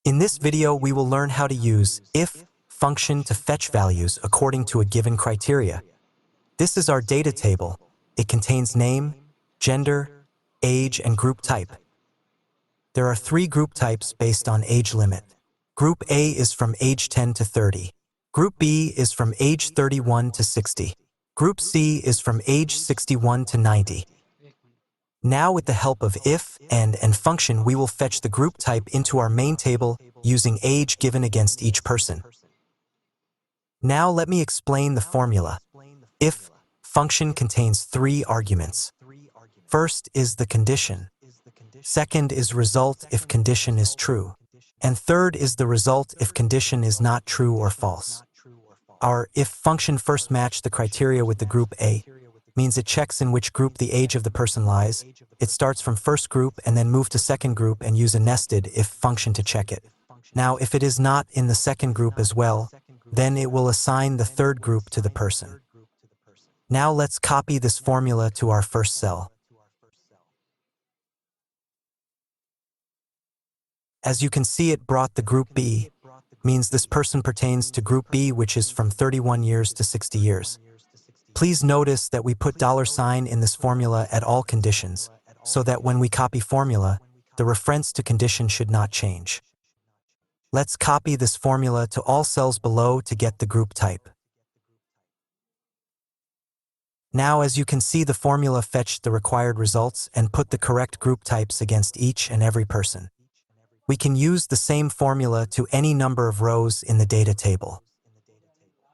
In this video, we will learn how to use if function to fetch values according to a given criteria. This is our data table. It contains name, gender, age, and group type. There are 3 group types based on age limit. Group A is from age 10 to 30. Group B is from age 31 to 60. Group C is from age 61 to 90. Now, with the help of if, and function, we will fetch the group type into our main table using age given against each person. Now let me explain the formula. If function contains 3 arguments. First is the condition. Second is result if condition is true. And third is the result if condition is not true or false. Our if function first match the criteria with the group A, means it checks in which group the age of the person lies. It starts from first group and then move to second group and use a nested if function to check it. Now, if it is not in the second group as well, then it will assign the third group to the person. Now let's copy this formula to our first cell. As you can see, it brought the group B, means this person pertains to group B, which is from 31 years to 60 years. Please notice that we put $sign in this formula at all conditions, so that when we copy formula, the reference to condition should not change. Let's copy this formula to all cells below to get the group type. Now, as you can see, the formula fetched the required results and put the correct group types against each and every person. We can use the same formula to any number of rows in the data table.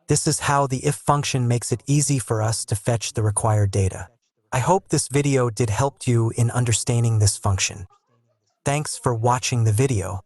This is how the if function makes it easy for us to fetch the required data. I hope this video did help you in understanding this function. Thanks for watching the video.